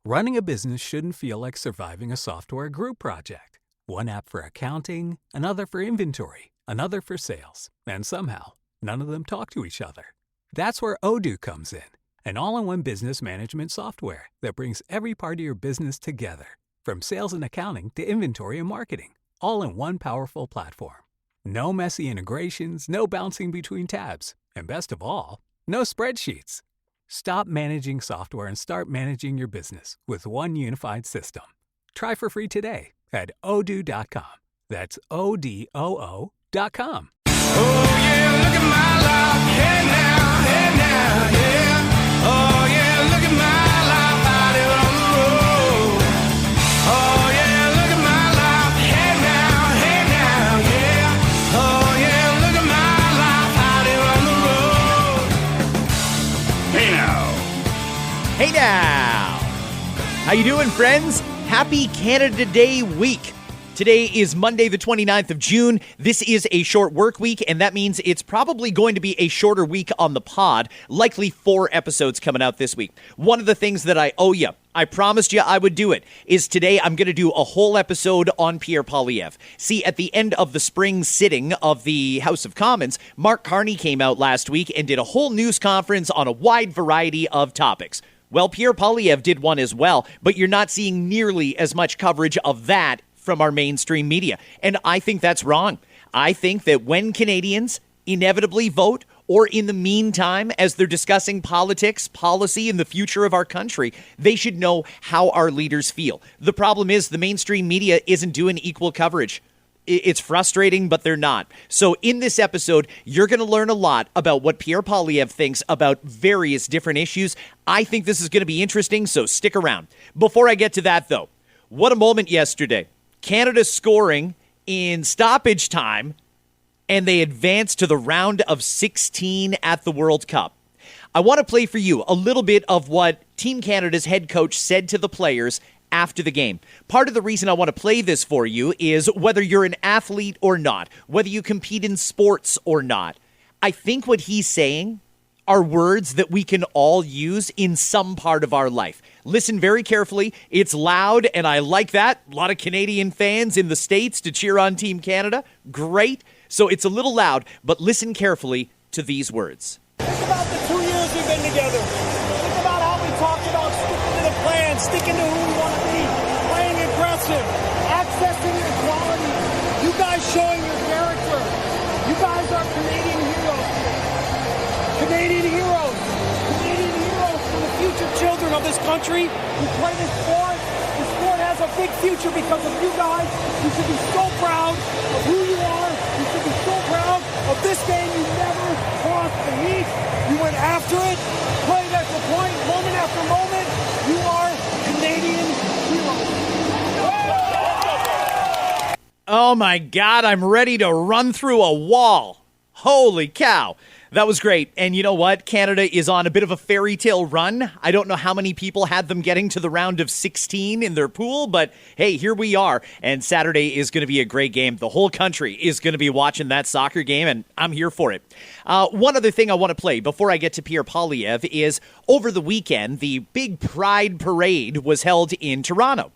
Running a business shouldn't feel like surviving a software group project. One app for accounting, another for inventory, another for sales, and somehow, none of them talk to each other. That's where Odoo comes in, an all-in-one business management software that brings every part of your business together, from sales and accounting to inventory and marketing, all in one powerful platform. No messy integrations, no bouncing between tabs, and best of all, no spreadsheets. Stop managing software and start managing your business with one unified system. Try for free today at odoo.com. That's ODOO.com. Oh yeah, look at my life, hey now, yeah. Oh yeah, look at my life out here on the road. Oh yeah, look at my life, hey now, yeah. Oh yeah, look at my life out here on the road. Hey now. Hey now! How you doing, friends? Happy Canada Day week. Today is Monday, the 29th of June. This is a short work week, and that means it's probably going to be a shorter week on the pod. Likely 4 episodes coming out this week. One of the things that I owe you, I promised you I would do it, is today I'm going to do a whole episode on Pierre Poilievre. See, at the end of the spring sitting of the House of Commons, Mark Carney came out last week and did a whole news conference on a wide variety of topics. Well, Pierre Poilievre did one as well, but you're not seeing nearly as much coverage of that from our mainstream media. And I think that's wrong. I think that when Canadians inevitably vote, or in the meantime, as they're discussing politics, policy, and the future of our country, they should know how our leaders feel. The problem is the mainstream media isn't doing equal coverage. It's frustrating, but they're not. So in this episode, you're going to learn a lot about what Pierre Poilievre thinks about various different issues. I think this is going to be interesting, so stick around. Before I get to that, though, what a moment yesterday. Canada scoring in stoppage time, and they advance to the round of 16 at the World Cup. I want to play for you a little bit of what Team Canada's head coach said to the players after the game. Part of the reason I want to play this for you is whether you're an athlete or not, whether you compete in sports or not. I think what he's saying are words that we can all use in some part of our life. Listen very carefully. It's loud, and I like that. A lot of Canadian fans in the States to cheer on Team Canada. Great. So it's a little loud, but listen carefully to these words. Think about the 2 years we've been together. Think about how we talked about sticking to the plan, sticking to who we want to be, playing aggressive, accessing equality. You guys showing your character. You guys are Canadian heroes. Canadian heroes. Canadian heroes for the future children of this country who play this sport. The sport has a big future because of you guys. You should be so proud of who you are. You should be so proud of this game. You never crossed the heat. You went after it, played at the point, moment after moment. You are Canadian heroes. Oh my God, I'm ready to run through a wall. Holy cow. That was great. And you know what? Canada is on a bit of a fairy tale run. I don't know how many people had them getting to the round of 16 in their pool, but hey, here we are. And Saturday is going to be a great game. The whole country is going to be watching that soccer game, and I'm here for it. One other thing I want to play before I get to Pierre Poilievre is over the weekend, the big Pride Parade was held in Toronto.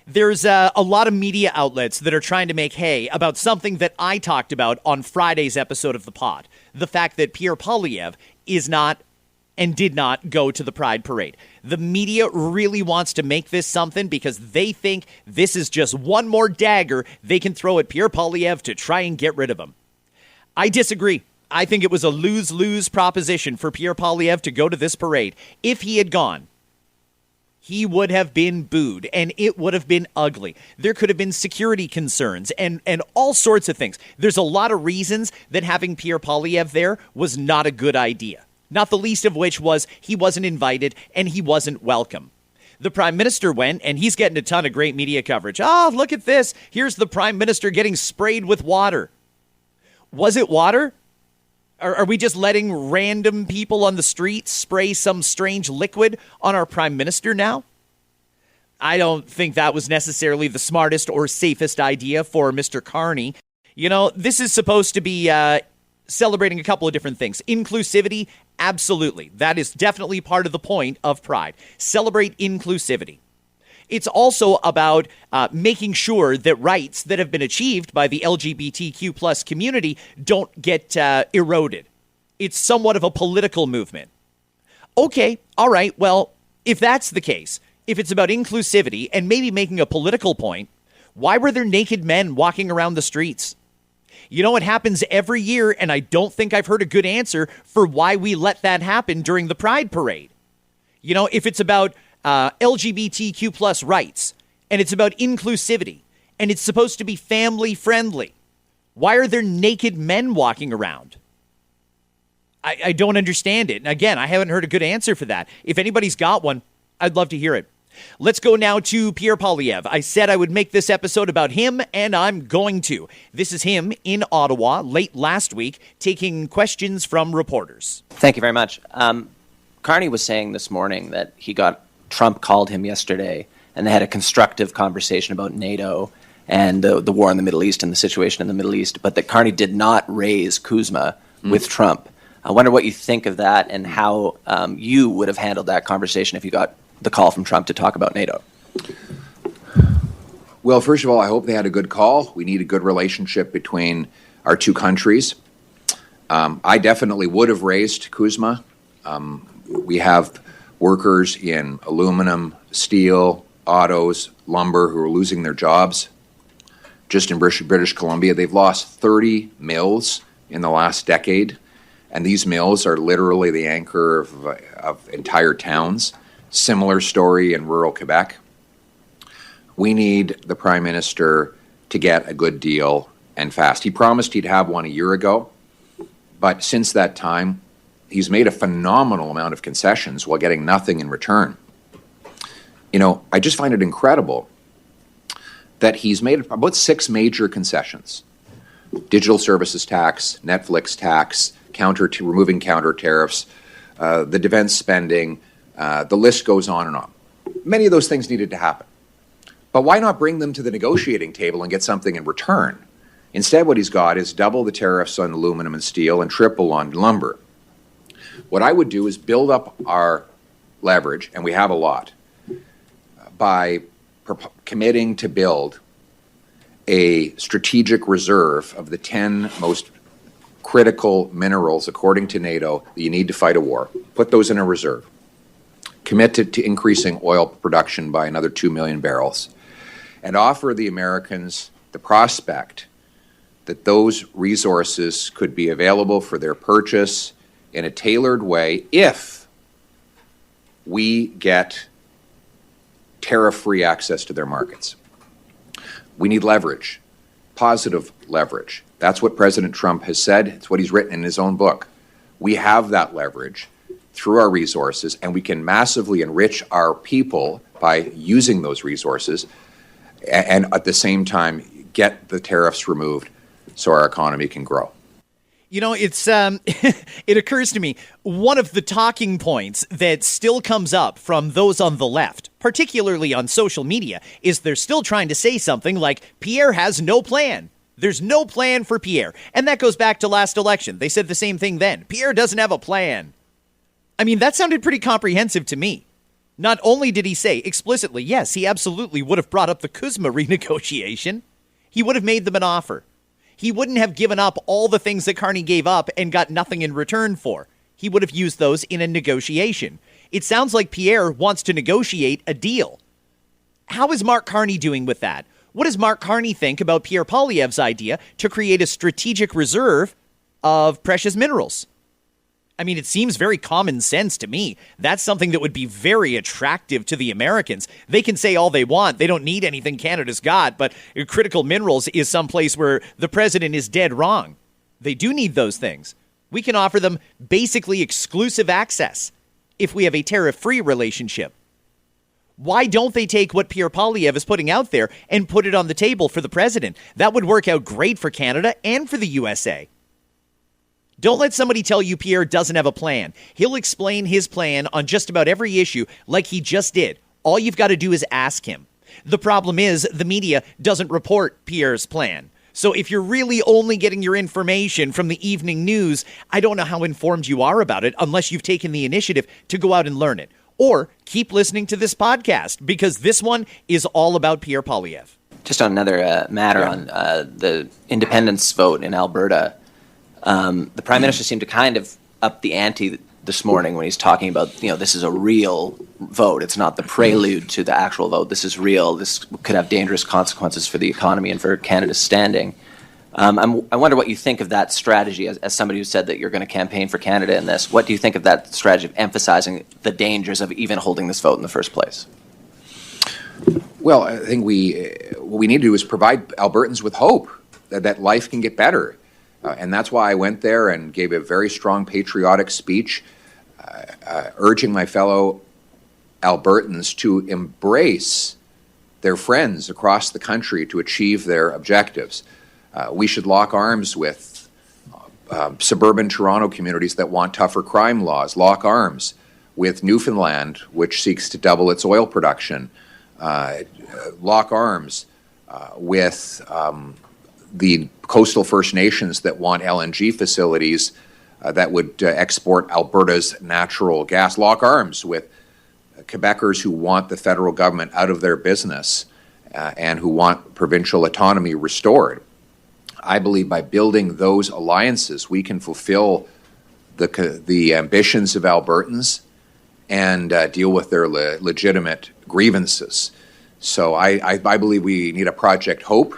There's a lot of media outlets that are trying to make hay about something that I talked about on Friday's episode of the pod. The fact that Pierre Poilievre is not and did not go to the Pride Parade. The media really wants to make this something because they think this is just one more dagger they can throw at Pierre Poilievre to try and get rid of him. I disagree. I think it was a lose-lose proposition for Pierre Poilievre to go to this parade. If he had gone, he would have been booed, and it would have been ugly. There could have been security concerns and all sorts of things. There's a lot of reasons that having Pierre Poilievre there was not a good idea, not the least of which was he wasn't invited and he wasn't welcome. The Prime Minister went, and he's getting a ton of great media coverage. Oh, look at this. Here's the Prime Minister getting sprayed with water. Was it water? Are we just letting random people on the street spray some strange liquid on our prime minister now? I don't think that was necessarily the smartest or safest idea for Mr. Carney. You know, this is supposed to be celebrating a couple of different things. Inclusivity, absolutely. That is definitely part of the point of Pride. Celebrate inclusivity. It's also about making sure that rights that have been achieved by the LGBTQ plus community don't get eroded. It's somewhat of a political movement. Okay, all right, well, if that's the case, if it's about inclusivity and maybe making a political point, why were there naked men walking around the streets? You know, it happens every year, and I don't think I've heard a good answer for why we let that happen during the Pride Parade. You know, if it's about LGBTQ plus rights, and it's about inclusivity, and it's supposed to be family friendly, why are there naked men walking around? I don't understand it. And again, I haven't heard a good answer for that. If anybody's got one, I'd love to hear it. Let's go now to Pierre Poilievre. I said I would make this episode about him, and I'm going to. This is him in Ottawa late last week, taking questions from reporters. Thank you very much. Carney was saying this morning that Trump called him yesterday, and they had a constructive conversation about NATO and the war in the Middle East and the situation in the Middle East, but that Carney did not raise CUSMA with Trump. I wonder what you think of that and how you would have handled that conversation if you got the call from Trump to talk about NATO. Well, first of all, I hope they had a good call. We need a good relationship between our two countries. I definitely would have raised CUSMA. We have workers in aluminum, steel, autos, lumber who are losing their jobs. Just in British Columbia, they've lost 30 mills in the last decade, and these mills are literally the anchor of entire towns. Similar story in rural Quebec. We need the Prime Minister to get a good deal and fast. He promised he'd have one a year ago, but since that time, he's made a phenomenal amount of concessions while getting nothing in return. You know, I just find it incredible that he's made about 6 major concessions. Digital services tax, Netflix tax, removing counter tariffs, the defense spending, the list goes on and on. Many of those things needed to happen. But why not bring them to the negotiating table and get something in return? Instead, what he's got is double the tariffs on aluminum and steel and triple on lumber. What I would do is build up our leverage, and we have a lot, by committing to build a strategic reserve of the 10 most critical minerals, according to NATO, that you need to fight a war. Put those in a reserve. Commit to increasing oil production by another 2 million barrels, and offer the Americans the prospect that those resources could be available for their purchase in a tailored way if we get tariff-free access to their markets. We need leverage, positive leverage. That's what President Trump has said. It's what he's written in his own book. We have that leverage through our resources, and we can massively enrich our people by using those resources and at the same time get the tariffs removed so our economy can grow. You know, it's it occurs to me, one of the talking points that still comes up from those on the left, particularly on social media, is they're still trying to say something like, Pierre has no plan. There's no plan for Pierre. And that goes back to last election. They said the same thing then. Pierre doesn't have a plan. I mean, that sounded pretty comprehensive to me. Not only did he say explicitly, yes, he absolutely would have brought up the CUSMA renegotiation, he would have made them an offer. He wouldn't have given up all the things that Carney gave up and got nothing in return for. He would have used those in a negotiation. It sounds like Pierre wants to negotiate a deal. How is Mark Carney doing with that? What does Mark Carney think about Pierre Poilievre's idea to create a strategic reserve of precious minerals? I mean, it seems very common sense to me. That's something that would be very attractive to the Americans. They can say all they want. They don't need anything Canada's got, but critical minerals is someplace where the president is dead wrong. They do need those things. We can offer them basically exclusive access if we have a tariff-free relationship. Why don't they take what Pierre Poilievre is putting out there and put it on the table for the president? That would work out great for Canada and for the USA. Don't let somebody tell you Pierre doesn't have a plan. He'll explain his plan on just about every issue like he just did. All you've got to do is ask him. The problem is the media doesn't report Pierre's plan. So if you're really only getting your information from the evening news, I don't know how informed you are about it unless you've taken the initiative to go out and learn it. Or keep listening to this podcast, because this one is all about Pierre Poilievre. Just on another matter, on the independence vote in Alberta, the Prime Minister seemed to kind of up the ante this morning when he's talking about, this is a real vote. It's not the prelude to the actual vote. This is real. This could have dangerous consequences for the economy and for Canada's standing. I wonder what you think of that strategy as somebody who said that you're going to campaign for Canada in this. What do you think of that strategy of emphasizing the dangers of even holding this vote in the first place? Well, I think what we need to do is provide Albertans with hope that life can get better. And that's why I went there and gave a very strong patriotic speech, urging my fellow Albertans to embrace their friends across the country to achieve their objectives. We should lock arms with suburban Toronto communities that want tougher crime laws, lock arms with Newfoundland, which seeks to double its oil production, lock arms with the coastal First Nations that want LNG facilities that would export Alberta's natural gas, lock arms with Quebecers who want the federal government out of their business and who want provincial autonomy restored. I believe by building those alliances, we can fulfill the ambitions of Albertans and deal with their legitimate grievances. So I believe we need a Project Hope.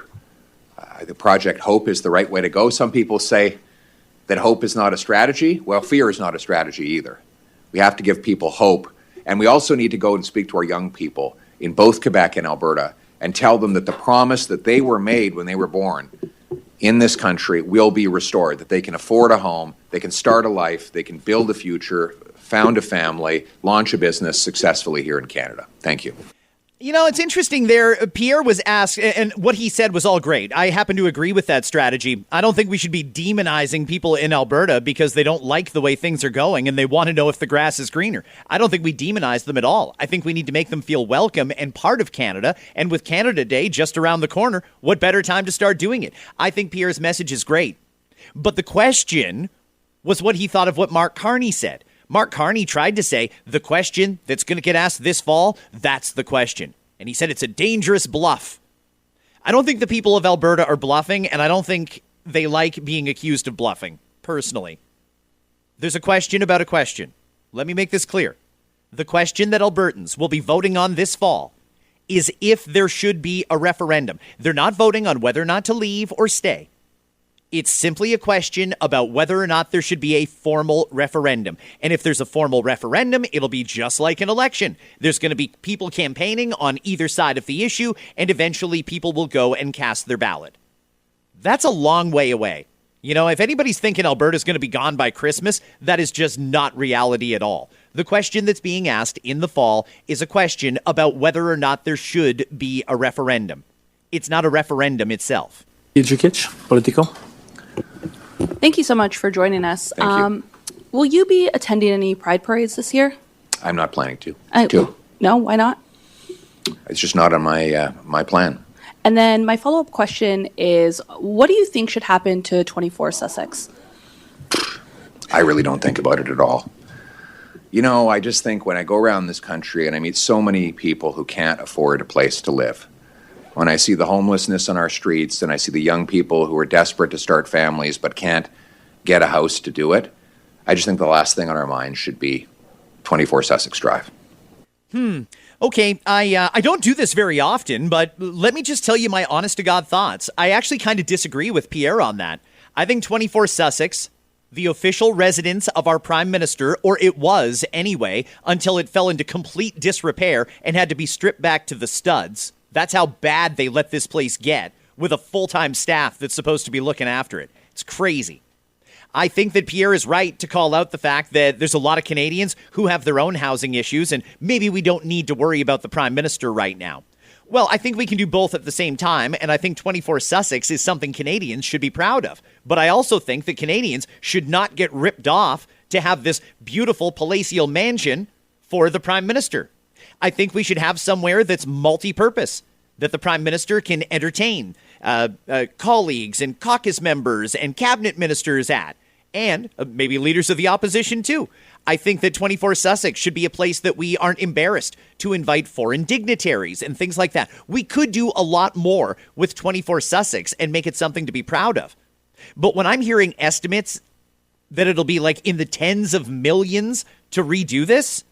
The Project Hope is the right way to go. Some people say that hope is not a strategy. Well, fear is not a strategy either. We have to give people hope. And we also need to go and speak to our young people in both Quebec and Alberta and tell them that the promise that they were made when they were born in this country will be restored, that they can afford a home, they can start a life, they can build a future, found a family, launch a business successfully here in Canada. Thank you. It's interesting there. Pierre was asked, and what he said was all great. I happen to agree with that strategy. I don't think we should be demonizing people in Alberta because they don't like the way things are going and they want to know if the grass is greener. I don't think we demonize them at all. I think we need to make them feel welcome and part of Canada. And with Canada Day just around the corner, what better time to start doing it? I think Pierre's message is great. But the question was what he thought of what Mark Carney said. Mark Carney tried to say the question that's going to get asked this fall, that's the question. And he said it's a dangerous bluff. I don't think the people of Alberta are bluffing, and I don't think they like being accused of bluffing, personally. There's a question about a question. Let me make this clear. The question that Albertans will be voting on this fall is if there should be a referendum. They're not voting on whether or not to leave or stay. It's simply a question about whether or not there should be a formal referendum. And if there's a formal referendum, it'll be just like an election. There's going to be people campaigning on either side of the issue, and eventually people will go and cast their ballot. That's a long way away. If anybody's thinking Alberta's going to be gone by Christmas, that is just not reality at all. The question that's being asked in the fall is a question about whether or not there should be a referendum. It's not a referendum itself. Political. Thank you so much for joining us. Thank you. Will you be attending any Pride parades this year? I'm not planning to. No, why not? It's just not on my plan. And then my follow-up question is, what do you think should happen to 24 Sussex? I really don't think about it at all. I just think when I go around this country and I meet so many people who can't afford a place to live, when I see the homelessness on our streets and I see the young people who are desperate to start families but can't get a house to do it, I just think the last thing on our minds should be 24 Sussex Drive. Okay, I don't do this very often, but let me just tell you my honest-to-God thoughts. I actually kind of disagree with Pierre on that. I think 24 Sussex, the official residence of our Prime Minister, or it was anyway, until it fell into complete disrepair and had to be stripped back to the studs. That's how bad they let this place get, with a full-time staff that's supposed to be looking after it. It's crazy. I think that Pierre is right to call out the fact that there's a lot of Canadians who have their own housing issues, and maybe we don't need to worry about the Prime Minister right now. Well, I think we can do both at the same time, and I think 24 Sussex is something Canadians should be proud of. But I also think that Canadians should not get ripped off to have this beautiful palatial mansion for the Prime Minister. I think we should have somewhere that's multi-purpose, that the Prime Minister can entertain. colleagues and caucus members and cabinet ministers at, and maybe leaders of the opposition too. I think that 24 Sussex should be a place that we aren't embarrassed to invite foreign dignitaries and things like that. We could do a lot more with 24 Sussex and make it something to be proud of. But when I'm hearing estimates that it'll be like in the tens of millions to redo this,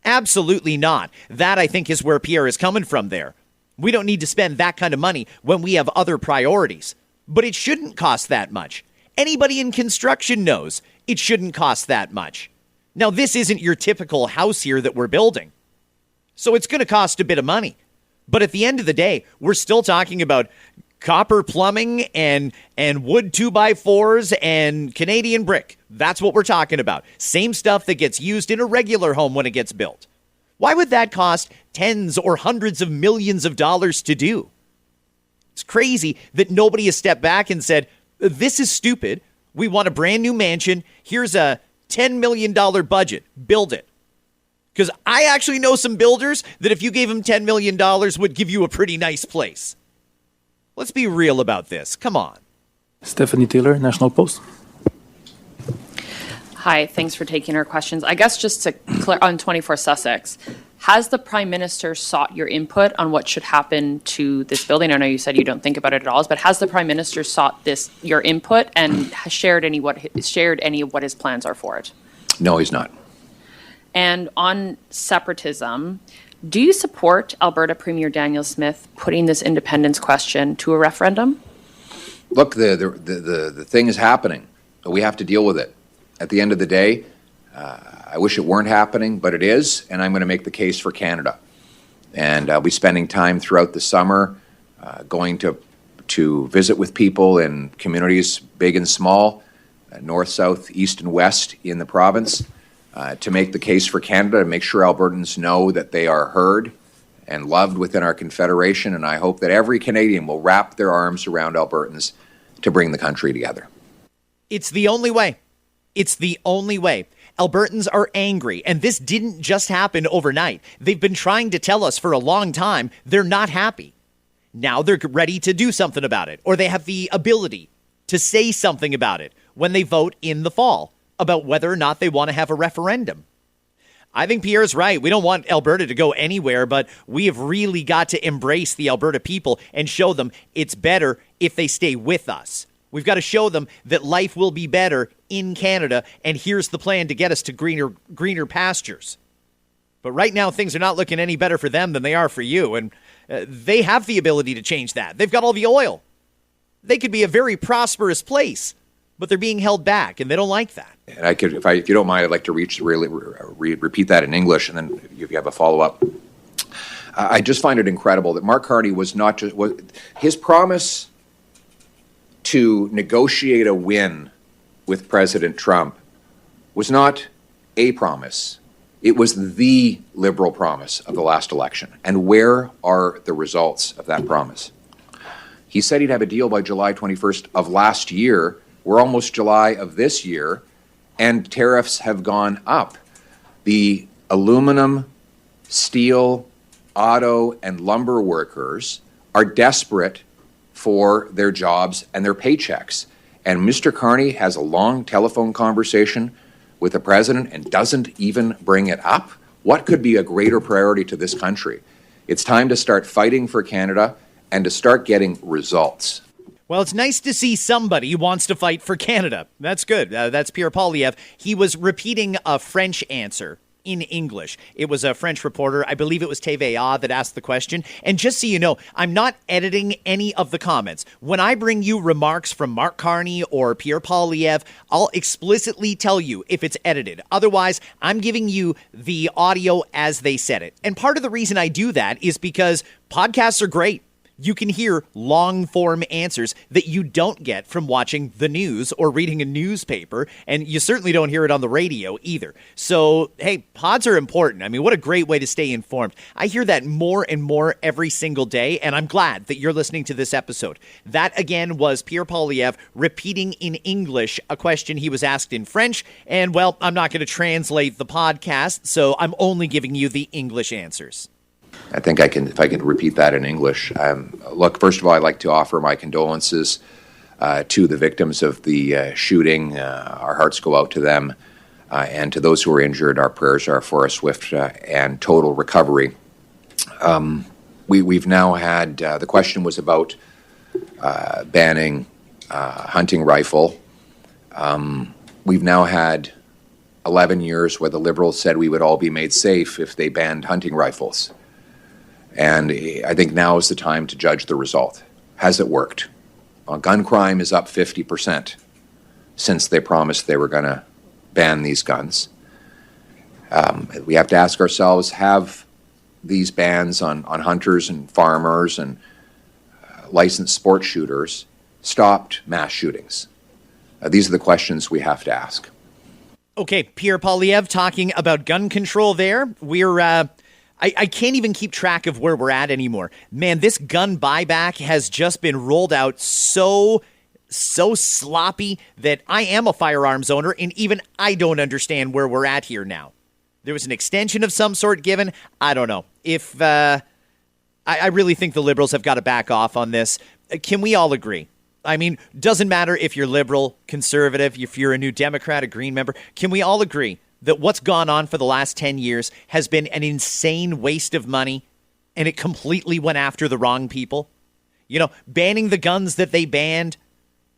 absolutely not. That, I think, is where Pierre is coming from there. We don't need to spend that kind of money when we have other priorities. But it shouldn't cost that much. Anybody in construction knows it shouldn't cost that much. Now, this isn't your typical house here that we're building, so it's going to cost a bit of money. But at the end of the day, we're still talking about copper plumbing and wood 2x4s and Canadian brick. That's what we're talking about. Same stuff that gets used in a regular home when it gets built. Why would that cost tens or hundreds of millions of dollars to do? It's crazy that nobody has stepped back and said, this is stupid. We want a brand new mansion. Here's a $10 million budget. Build it. Because I actually know some builders that if you gave them $10 million would give you a pretty nice place. Let's be real about this. Come on. Stephanie Taylor, National Post. Hi, thanks for taking our questions. I guess just to clear on 24 Sussex, has the Prime Minister sought your input on what should happen to this building? I know you said you don't think about it at all, but has the Prime Minister sought your input and has shared any of what his plans are for it? No, he's not. And on separatism, do you support Alberta Premier Daniel Smith putting this independence question to a referendum? Look, the thing is happening. We have to deal with it. At the end of the day, I wish it weren't happening, but it is, and I'm going to make the case for Canada. And I'll be spending time throughout the summer going to visit with people in communities big and small, north, south, east, and west in the province, to make the case for Canada, to make sure Albertans know that they are heard and loved within our Confederation. And I hope that every Canadian will wrap their arms around Albertans to bring the country together. It's the only way. It's the only way. Albertans are angry, and this didn't just happen overnight. They've been trying to tell us for a long time they're not happy. Now they're ready to do something about it, or they have the ability to say something about it when they vote in the fall about whether or not they want to have a referendum. I think Pierre's right. We don't want Alberta to go anywhere, but we have really got to embrace the Alberta people and show them it's better if they stay with us. We've got to show them that life will be better in Canada, and here's the plan to get us to greener pastures. But right now, things are not looking any better for them than they are for you, and they have the ability to change that. They've got all the oil. They could be a very prosperous place, but they're being held back, and they don't like that. And I could, if you don't mind, I'd like to repeat that in English, and then if you have a follow-up. I just find it incredible that Mark Carney was not just his promise to negotiate a win with President Trump was not a promise. It was the Liberal promise of the last election. And where are the results of that promise? He said he'd have a deal by July 21st of last year. We're almost July of this year, and tariffs have gone up. The aluminum, steel, auto, and lumber workers are desperate for their jobs and their paychecks. And Mr. Carney has a long telephone conversation with the president and doesn't even bring it up. What could be a greater priority to this country? It's time to start fighting for Canada and to start getting results. Well, it's nice to see somebody who wants to fight for Canada. That's good. That's Pierre Poilievre. He was repeating a French answer in English. It was a French reporter, I believe it was TVA, that asked the question. And just so you know, I'm not editing any of the comments. When I bring you remarks from Mark Carney or Pierre Poilievre, I'll explicitly tell you if it's edited. Otherwise, I'm giving you the audio as they said it. And part of the reason I do that is because podcasts are great. You can hear long-form answers that you don't get from watching the news or reading a newspaper, and you certainly don't hear it on the radio either. So, hey, pods are important. I mean, what a great way to stay informed. I hear that more and more every single day, and I'm glad that you're listening to this episode. That, again, was Pierre Poilievre repeating in English a question he was asked in French, and, well, I'm not going to translate the podcast, so I'm only giving you the English answers. I think if I can repeat that in English. Look, first of all, I'd like to offer my condolences to the victims of the shooting. Our hearts go out to them. And to those who are injured, our prayers are for a swift and total recovery. We've now had, the question was about banning hunting rifle. We've now had 11 years where the Liberals said we would all be made safe if they banned hunting rifles. And I think now is the time to judge the result. Has it worked? Well, gun crime is up 50% since they promised they were going to ban these guns. We have to ask ourselves, have these bans on hunters and farmers and licensed sports shooters stopped mass shootings? These are the questions we have to ask. Okay, Pierre Poilievre talking about gun control there. We're, I can't even keep track of where we're at anymore. Man, this gun buyback has just been rolled out so sloppy that I am a firearms owner, and even I don't understand where we're at here now. There was an extension of some sort given. I don't know. If I really think the Liberals have got to back off on this. Can we all agree? I mean, doesn't matter if you're Liberal, Conservative, if you're a New Democrat, a Green member. Can we all agree that what's gone on for the last 10 years has been an insane waste of money, and it completely went after the wrong people? You know, banning the guns that they banned,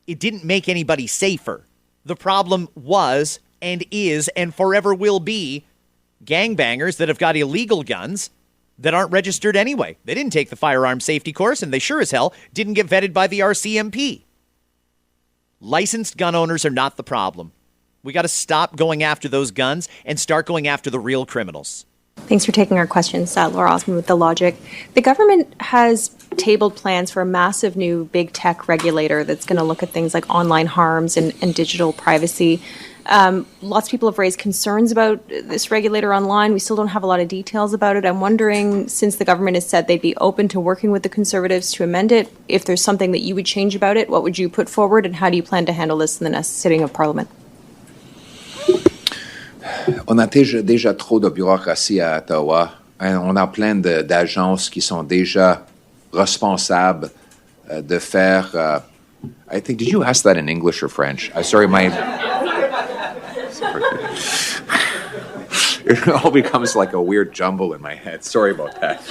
it didn't make anybody safer. The problem was and is and forever will be gangbangers that have got illegal guns that aren't registered anyway. They didn't take the firearm safety course, and they sure as hell didn't get vetted by the RCMP. Licensed gun owners are not the problem. We got to stop going after those guns and start going after the real criminals. Thanks for taking our questions, Laura Osman with The Logic. The government has tabled plans for a massive new big tech regulator that's going to look at things like online harms and digital privacy. Lots of people have raised concerns about this regulator online. We still don't have a lot of details about it. I'm wondering, since the government has said they'd be open to working with the Conservatives to amend it, if there's something that you would change about it, what would you put forward, and how do you plan to handle this in the next sitting of Parliament? On a déjà trop de bureaucratie à Ottawa. On a plein d'agences qui sont déjà responsables de faire... I think, did you ask that in English or French? Sorry, it all becomes like a weird jumble in my head. Sorry about that.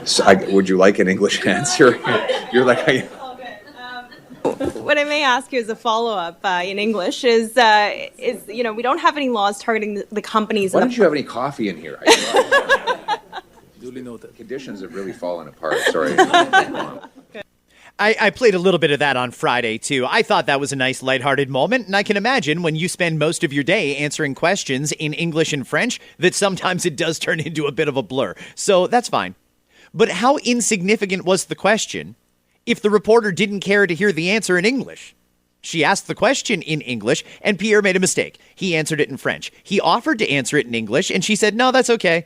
So would you like an English answer? You're like... What I may ask you as a follow-up in English is, you know, we don't have any laws targeting the companies. Why don't you have any coffee in here? Duly noted. Conditions have really fallen apart. Sorry. I played a little bit of that on Friday, too. I thought that was a nice lighthearted moment, and I can imagine when you spend most of your day answering questions in English and French that sometimes it does turn into a bit of a blur. So that's fine. But how insignificant was the question if the reporter didn't care to hear the answer in English? She asked the question in English, and Pierre made a mistake. He answered it in French. He offered to answer it in English, and she said, no, that's okay.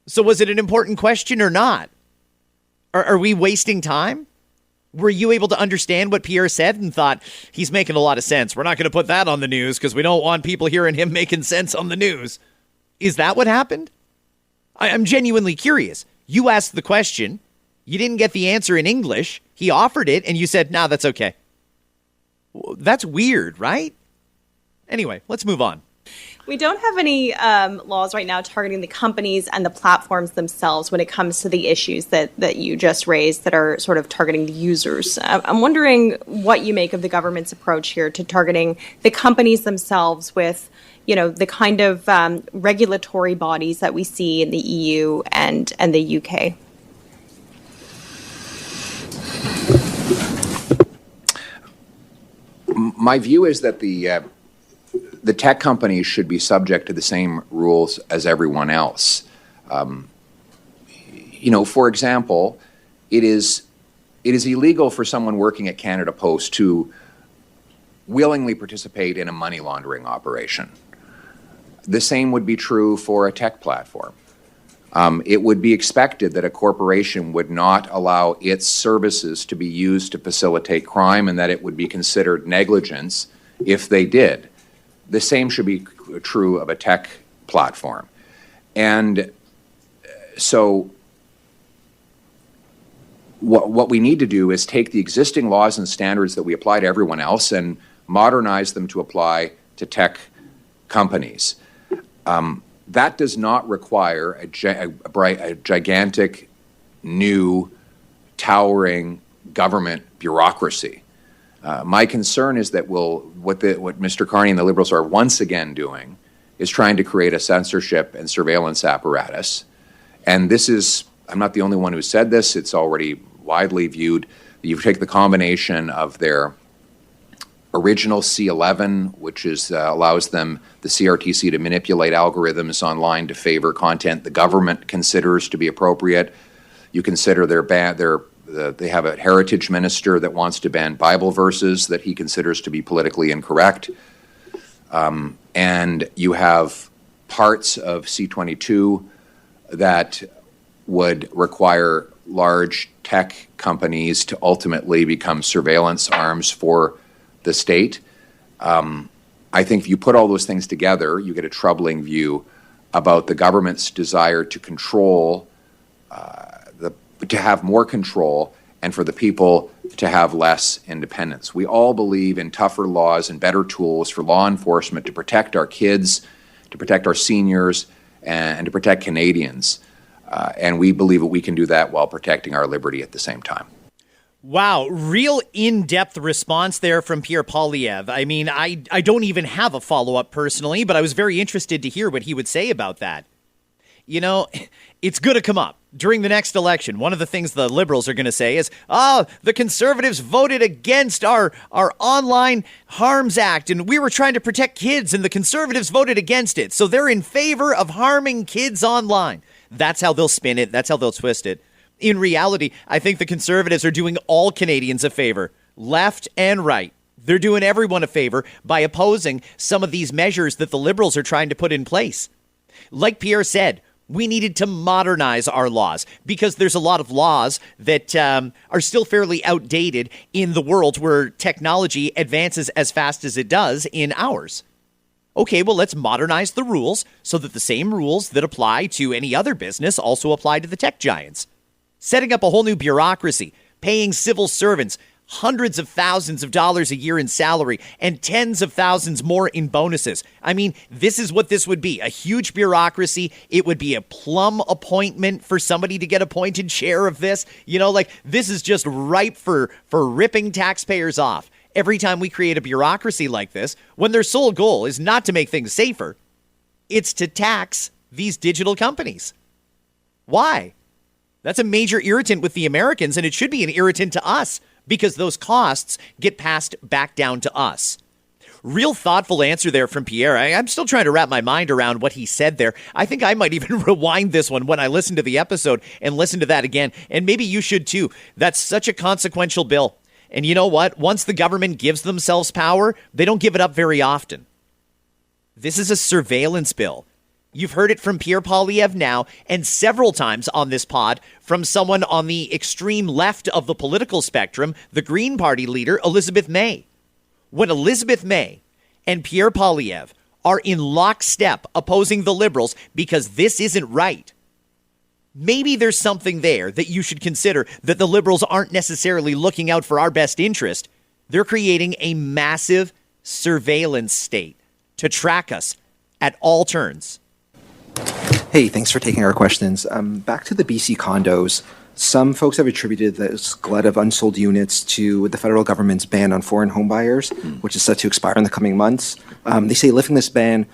So was it an important question or not? Are we wasting time? Were you able to understand what Pierre said and thought, he's making a lot of sense. We're not going to put that on the news because we don't want people hearing him making sense on the news. Is that what happened? I'm genuinely curious. You asked the question. You didn't get the answer in English. He offered it, and you said, no, that's okay. That's weird, right? Anyway, let's move on. We don't have any laws right now targeting the companies and the platforms themselves when it comes to the issues that you just raised that are sort of targeting the users. I'm wondering what you make of the government's approach here to targeting the companies themselves with, you know, the kind of regulatory bodies that we see in the EU and the UK. My view is that the tech companies should be subject to the same rules as everyone else. You know, for example, it is illegal for someone working at Canada Post to willingly participate in a money laundering operation. The same would be true for a tech platform. It would be expected that a corporation would not allow its services to be used to facilitate crime, and that it would be considered negligence if they did. The same should be true of a tech platform. And So what we need to do is take the existing laws and standards that we apply to everyone else and modernize them to apply to tech companies. That does not require a gigantic, new, towering government bureaucracy. My concern is that what Mr. Carney and the Liberals are once again doing is trying to create a censorship and surveillance apparatus. And this is, I'm not the only one who said this, it's already widely viewed. You take the combination of their original C11, which allows them, the CRTC, to manipulate algorithms online to favor content the government considers to be appropriate. You consider they have a heritage minister that wants to ban Bible verses that he considers to be politically incorrect. And you have parts of C22 that would require large tech companies to ultimately become surveillance arms for the state. I think if you put all those things together, you get a troubling view about the government's desire to control, to have more control, and for the people to have less independence. We all believe in tougher laws and better tools for law enforcement to protect our kids, to protect our seniors, and to protect Canadians. And we believe that we can do that while protecting our liberty at the same time. Wow, real in-depth response there from Pierre Poilievre. I mean, I don't even have a follow-up personally, but I was very interested to hear what he would say about that. You know, it's going to come up during the next election. One of the things the Liberals are going to say is, the Conservatives voted against our Online Harms Act, and we were trying to protect kids, and the Conservatives voted against it. So they're in favor of harming kids online. That's how they'll spin it. That's how they'll twist it. In reality, I think the Conservatives are doing all Canadians a favor, left and right. They're doing everyone a favor by opposing some of these measures that the Liberals are trying to put in place. Like Pierre said, we needed to modernize our laws because there's a lot of laws that are still fairly outdated in the world where technology advances as fast as it does in ours. Okay, well, let's modernize the rules so that the same rules that apply to any other business also apply to the tech giants. Setting up a whole new bureaucracy, paying civil servants hundreds of thousands of dollars a year in salary and tens of thousands more in bonuses. I mean, this is what this would be, a huge bureaucracy. It would be a plum appointment for somebody to get appointed chair of this. You know, like, this is just ripe for ripping taxpayers off. Every time we create a bureaucracy like this, when their sole goal is not to make things safer, it's to tax these digital companies. Why? That's a major irritant with the Americans, and it should be an irritant to us because those costs get passed back down to us. Real thoughtful answer there from Pierre. I'm still trying to wrap my mind around what he said there. I think I might even rewind this one when I listen to the episode and listen to that again. And maybe you should too. That's such a consequential bill. And you know what? Once the government gives themselves power, they don't give it up very often. This is a surveillance bill. You've heard it from Pierre Poilievre now and several times on this pod from someone on the extreme left of the political spectrum, the Green Party leader, Elizabeth May. When Elizabeth May and Pierre Poilievre are in lockstep opposing the Liberals because this isn't right, maybe there's something there that you should consider, that the Liberals aren't necessarily looking out for our best interest. They're creating a massive surveillance state to track us at all turns. Hey, thanks for taking our questions. Back to the BC condos. Some folks have attributed this glut of unsold units to the federal government's ban on foreign home buyers, which is set to expire in the coming months. They say lifting this ban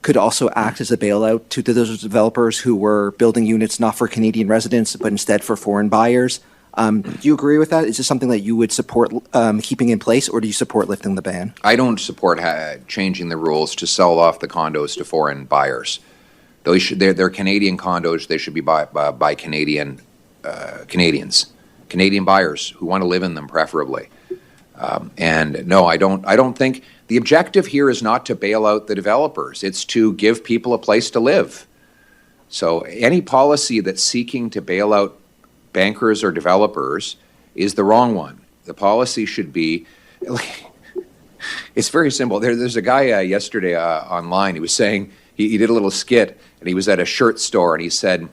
could also act as a bailout to those developers who were building units not for Canadian residents, but instead for foreign buyers. Do you agree with that? Is this something that you would support keeping in place, or do you support lifting the ban? I don't support changing the rules to sell off the condos to foreign buyers. They're Canadian condos. They should be by Canadians, Canadian buyers who want to live in them, preferably. And no, I don't think the objective here is not to bail out the developers. It's to give people a place to live. So any policy that's seeking to bail out bankers or developers is the wrong one. The policy should be. It's very simple. There's a guy yesterday online. He was saying he did a little skit, and he was at a shirt store, and he said,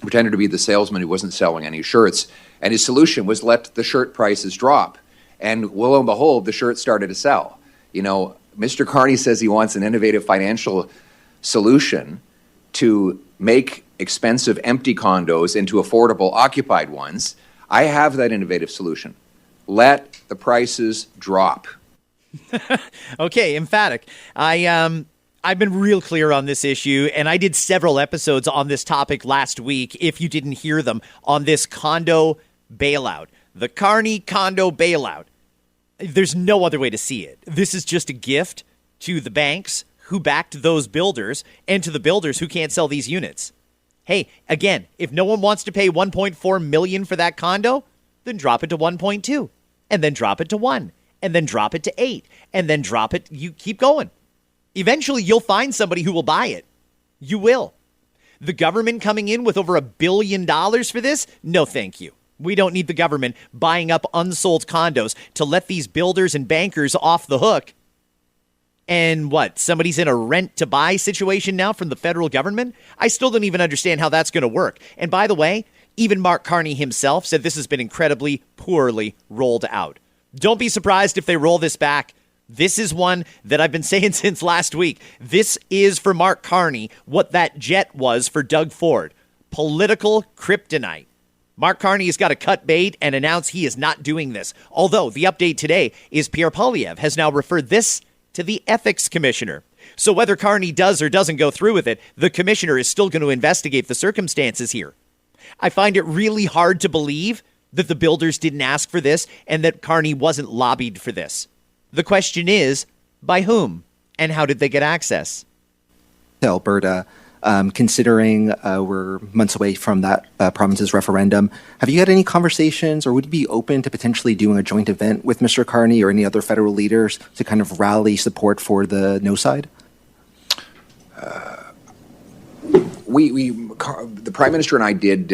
pretended to be the salesman who wasn't selling any shirts. And his solution was let the shirt prices drop. And lo and behold, the shirts started to sell. Mr. Carney says he wants an innovative financial solution to make expensive empty condos into affordable occupied ones. I have that innovative solution. Let the prices drop. Okay, emphatic. I've been real clear on this issue, and I did several episodes on this topic last week, if you didn't hear them, on this condo bailout. The Carney condo bailout. There's no other way to see it. This is just a gift to the banks who backed those builders and to the builders who can't sell these units. Hey, again, if no one wants to pay $1.4 million for that condo, then drop it to 1.2, and then drop it to 1, and then drop it to 8, and then drop it. You keep going. Eventually, you'll find somebody who will buy it. You will. The government coming in with over $1 billion for this? No, thank you. We don't need the government buying up unsold condos to let these builders and bankers off the hook. And what, somebody's in a rent-to-buy situation now from the federal government? I still don't even understand how that's going to work. And by the way, even Mark Carney himself said this has been incredibly poorly rolled out. Don't be surprised if they roll this back. This is one that I've been saying since last week. This is for Mark Carney what that jet was for Doug Ford. Political kryptonite. Mark Carney has got to cut bait and announce he is not doing this. Although the update today is Pierre Poilievre has now referred this to the ethics commissioner. So whether Carney does or doesn't go through with it, the commissioner is still going to investigate the circumstances here. I find it really hard to believe that the builders didn't ask for this and that Carney wasn't lobbied for this. The question is, by whom and how did they get access? Alberta, considering we're months away from that province's referendum, have you had any conversations or would you be open to potentially doing a joint event with Mr. Carney or any other federal leaders to kind of rally support for the no side? The Prime Minister and I did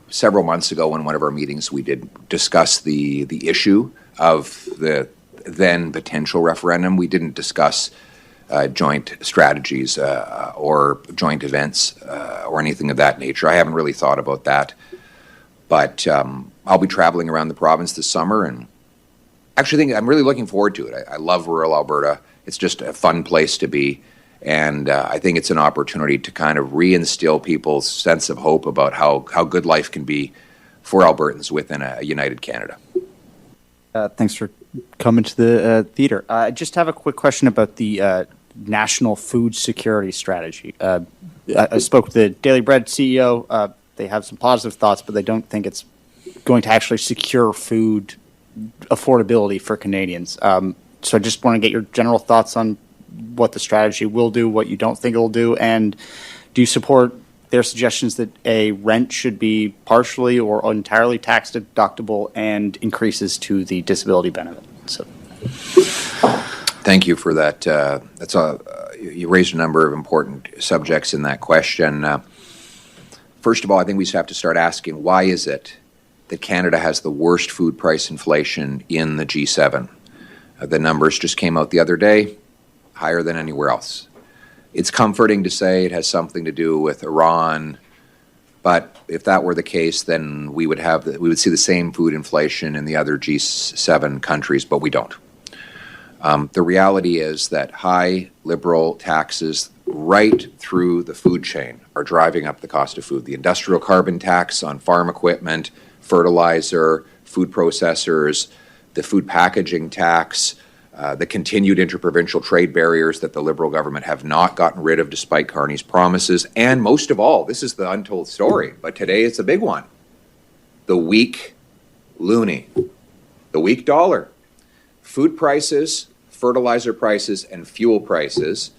several months ago in one of our meetings, we did discuss the issue of the then potential referendum. We didn't discuss joint strategies or joint events or anything of that nature. I haven't really thought about that. But I'll be traveling around the province this summer and actually think I'm really looking forward to it. I love rural Alberta. It's just a fun place to be. And I think it's an opportunity to kind of reinstill people's sense of hope about how good life can be for Albertans within a united Canada. Thanks for coming to the theater. I just have a quick question about the national food security strategy. I spoke with the Daily Bread CEO. They have some positive thoughts, but they don't think it's going to actually secure food affordability for Canadians. So I just want to get your general thoughts on what the strategy will do, what you don't think it will do, and do you support their suggestions that a rent should be partially or entirely tax deductible and increases to the disability benefit? So, thank you for that. You raised a number of important subjects in that question. First of all, I think we have to start asking, why is it that Canada has the worst food price inflation in the G7? The numbers just came out the other day, higher than anywhere else. It's comforting to say it has something to do with Iran, but if that were the case, then we would see the same food inflation in the other G7 countries, but we don't. The reality is that high liberal taxes right through the food chain are driving up the cost of food. The industrial carbon tax on farm equipment, fertilizer, food processors, the food packaging tax, the continued interprovincial trade barriers that the Liberal government have not gotten rid of despite Carney's promises, and most of all, this is the untold story, but today it's a big one, the weak loonie, the weak dollar. Food prices, fertilizer prices, and fuel prices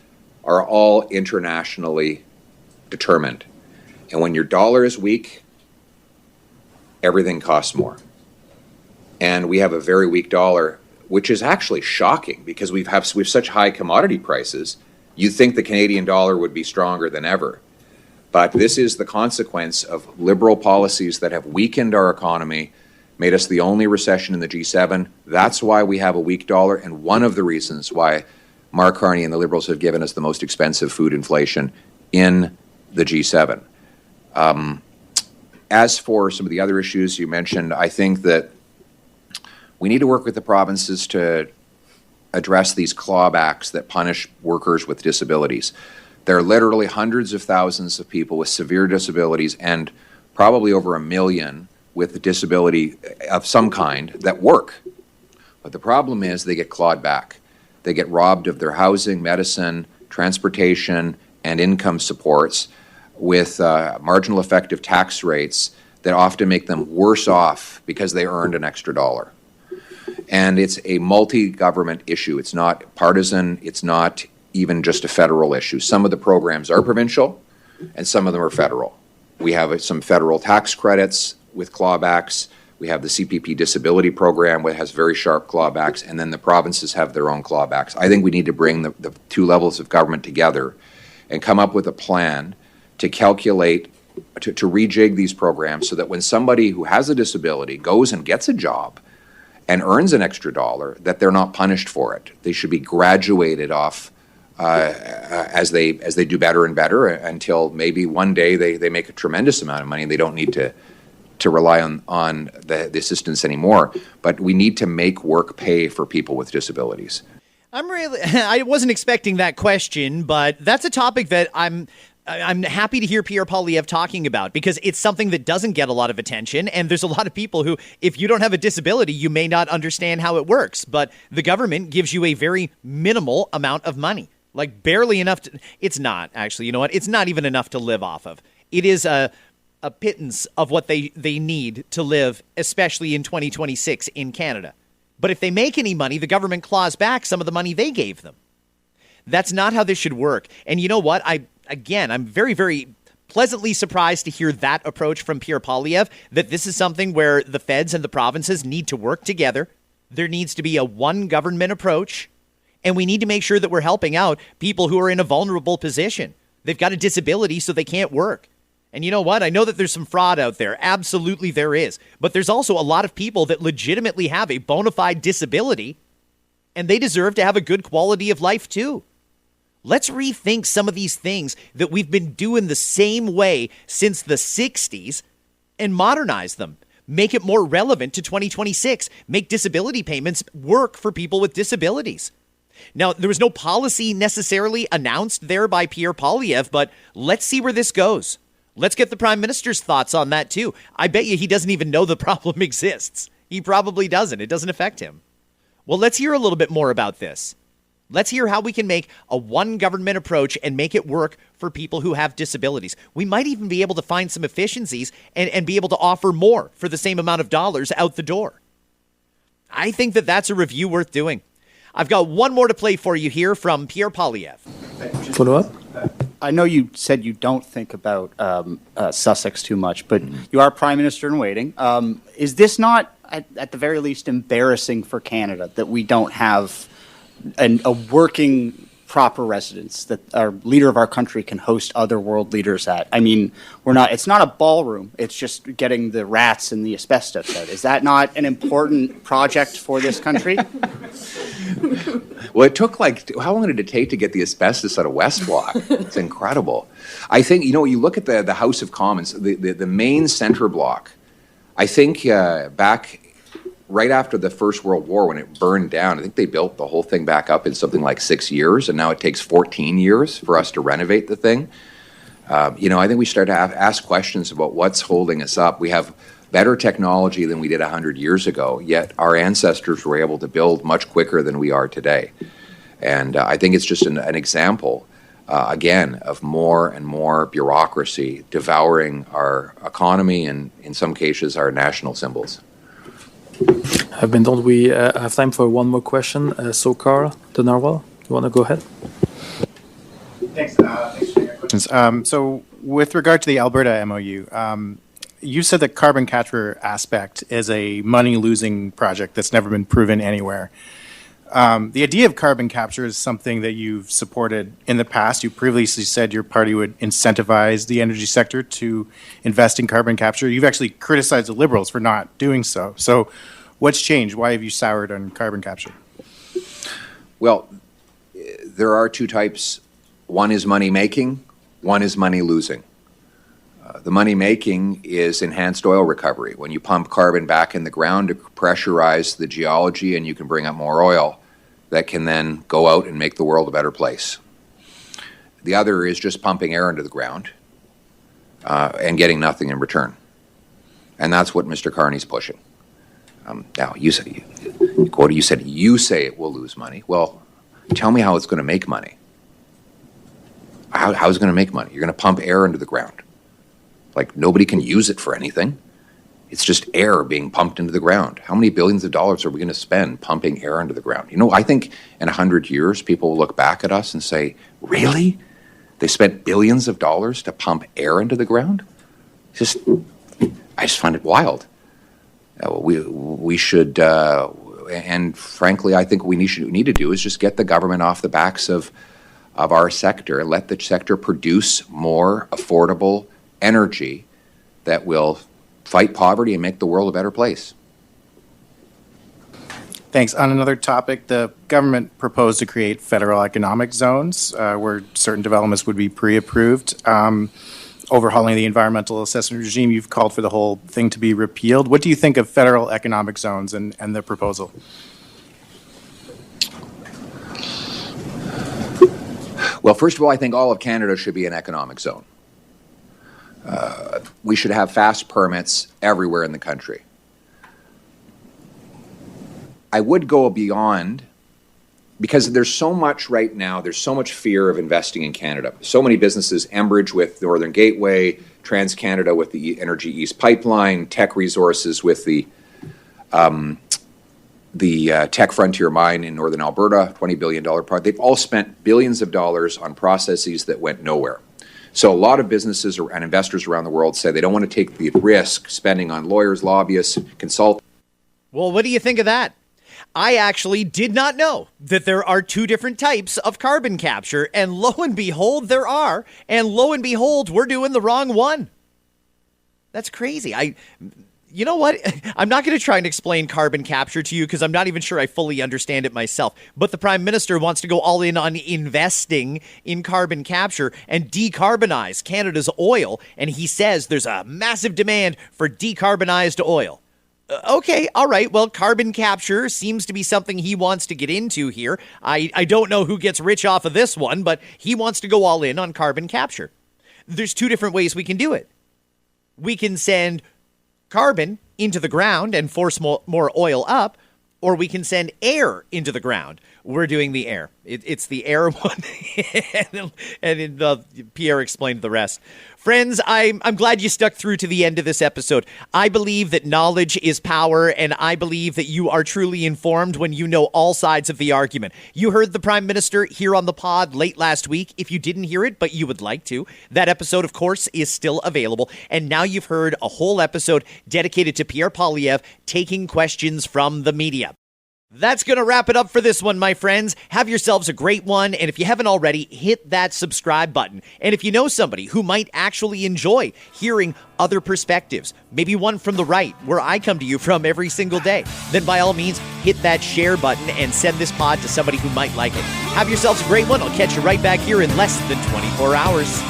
are all internationally determined. And when your dollar is weak, everything costs more. And we have a very weak dollar, which is actually shocking because we have such high commodity prices. You'd think the Canadian dollar would be stronger than ever. But this is the consequence of liberal policies that have weakened our economy, made us the only recession in the G7. That's why we have a weak dollar, and one of the reasons why Mark Carney and the Liberals have given us the most expensive food inflation in the G7. As for some of the other issues you mentioned, I think that we need to work with the provinces to address these clawbacks that punish workers with disabilities. There are literally hundreds of thousands of people with severe disabilities and probably over 1 million with a disability of some kind that work. But the problem is they get clawed back. They get robbed of their housing, medicine, transportation, and income supports with marginal effective tax rates that often make them worse off because they earned an extra dollar. And it's a multi-government issue. It's not partisan. It's not even just a federal issue. Some of the programs are provincial, and some of them are federal. We have some federal tax credits with clawbacks. We have the CPP disability program, which has very sharp clawbacks, and then the provinces have their own clawbacks. I think we need to bring the two levels of government together and come up with a plan to calculate, to rejig these programs so that when somebody who has a disability goes and gets a job and earns an extra dollar, that they're not punished for it. They should be graduated off as they do better and better until maybe one day they make a tremendous amount of money and they don't need to rely on the assistance anymore. But we need to make work pay for people with disabilities. I wasn't expecting that question, but that's a topic that I'm happy to hear Pierre Poilievre talking about because it's something that doesn't get a lot of attention. And there's a lot of people who, if you don't have a disability, you may not understand how it works. But the government gives you a very minimal amount of money, like barely enough to, it's not actually, you know what? It's not even enough to live off of. It is a pittance of what they need to live, especially in 2026 in Canada. But if they make any money, the government claws back some of the money they gave them. That's not how this should work. And you know what? I'm very, very pleasantly surprised to hear that approach from Pierre Poilievre, that this is something where the feds and the provinces need to work together. There needs to be a one government approach, and we need to make sure that we're helping out people who are in a vulnerable position. They've got a disability, so they can't work. And you know what? I know that there's some fraud out there. Absolutely there is. But there's also a lot of people that legitimately have a bona fide disability, and they deserve to have a good quality of life too. Let's rethink some of these things that we've been doing the same way since the 60s and modernize them. Make it more relevant to 2026. Make disability payments work for people with disabilities. Now, there was no policy necessarily announced there by Pierre Poilievre, but let's see where this goes. Let's get the Prime Minister's thoughts on that too. I bet you he doesn't even know the problem exists. He probably doesn't. It doesn't affect him. Well, let's hear a little bit more about this. Let's hear how we can make a one government approach and make it work for people who have disabilities. We might even be able to find some efficiencies and be able to offer more for the same amount of dollars out the door. I think that that's a review worth doing. I've got one more to play for you here from Pierre Poilievre. Follow up? I know you said you don't think about Sussex too much, but you are Prime Minister in waiting. Is this not, at the very least, embarrassing for Canada that we don't have a working proper residence that our leader of our country can host other world leaders at? I mean, it's not a ballroom. It's just getting the rats and the asbestos out. Is that not an important project for this country? Well, it took how long did it take to get the asbestos out of West Block? It's incredible. I think, you look at the House of Commons, the main center block, I think back right after the First World War when it burned down, I think they built the whole thing back up in something like 6 years, and now it takes 14 years for us to renovate the thing. I think we start to ask questions about what's holding us up. We have better technology than we did 100 years ago, yet our ancestors were able to build much quicker than we are today. And I think it's just an example, again, of more and more bureaucracy devouring our economy and, in some cases, our national symbols. I've been told we have time for one more question. So, Carl de Narwhal, you want to go ahead? Thanks for taking your questions. So, with regard to the Alberta MOU, you said the carbon capture aspect is a money-losing project that's never been proven anywhere. The idea of carbon capture is something that you've supported in the past. You previously said your party would incentivize the energy sector to invest in carbon capture. You've actually criticized the Liberals for not doing so. So what's changed? Why have you soured on carbon capture? Well, there are two types. One is money-making, one is money-losing. The money making is enhanced oil recovery. When you pump carbon back in the ground to pressurize the geology, and you can bring up more oil that can then go out and make the world a better place. The other is just pumping air into the ground and getting nothing in return. And that's what Mr. Carney's pushing. Now, you say it will lose money. Well, tell me how it's going to make money. How is it going to make money? You're going to pump air into the ground. Like, nobody can use it for anything. It's just air being pumped into the ground. How many billions of dollars are we going to spend pumping air into the ground? You know, I think in 100 years, people will look back at us and say, really? They spent billions of dollars to pump air into the ground? I just find it wild. We should, and frankly, I think what we need to do is just get the government off the backs of our sector and let the sector produce more affordable energy that will fight poverty and make the world a better place. Thanks. On another topic, the government proposed to create federal economic zones where certain developments would be pre-approved. Overhauling the environmental assessment regime, you've called for the whole thing to be repealed. What do you think of federal economic zones and the proposal? Well, first of all, I think all of Canada should be an economic zone. We should have fast permits everywhere in the country. I would go beyond, because there's so much right now, there's so much fear of investing in Canada. So many businesses, Enbridge with Northern Gateway, TransCanada with the Energy East Pipeline, Teck Resources with the Teck Frontier Mine in Northern Alberta, $20 billion project. They've all spent billions of dollars on processes that went nowhere. So a lot of businesses and investors around the world say they don't want to take the risk spending on lawyers, lobbyists, consultants. Well, what do you think of that? I actually did not know that there are two different types of carbon capture, and lo and behold, there are. And lo and behold, we're doing the wrong one. That's crazy. You know what? I'm not going to try and explain carbon capture to you because I'm not even sure I fully understand it myself. But the Prime Minister wants to go all in on investing in carbon capture and decarbonize Canada's oil. And he says there's a massive demand for decarbonized oil. Okay, all right. Well, carbon capture seems to be something he wants to get into here. I don't know who gets rich off of this one, but he wants to go all in on carbon capture. There's two different ways we can do it. We can send carbon into the ground and force more oil up, or we can send air into the ground. We're doing the air. It's the air one. and Pierre explained the rest. Friends, I'm glad you stuck through to the end of this episode. I believe that knowledge is power, and I believe that you are truly informed when you know all sides of the argument. You heard the Prime Minister here on the pod late last week. If you didn't hear it, but you would like to, that episode, of course, is still available. And now you've heard a whole episode dedicated to Pierre Poilievre taking questions from the media. That's going to wrap it up for this one, my friends. Have yourselves a great one. And if you haven't already, hit that subscribe button. And if you know somebody who might actually enjoy hearing other perspectives, maybe one from the right, where I come to you from every single day, then by all means, hit that share button and send this pod to somebody who might like it. Have yourselves a great one. I'll catch you right back here in less than 24 hours.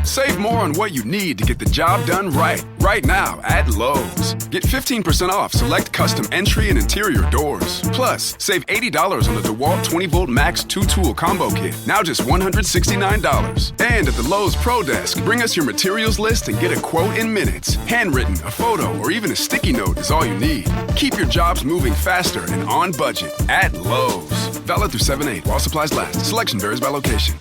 Save more on what you need to get the job done right. Right now at Lowe's. Get 15% off select custom entry and interior doors. Plus, save $80 on the DeWalt 20-volt Max 2-tool combo kit. Now just $169. And at the Lowe's Pro Desk, bring us your materials list and get a quote in minutes. Handwritten, a photo, or even a sticky note is all you need. Keep your jobs moving faster and on budget at Lowe's. Valid through 7/8 while supplies last. Selection varies by location.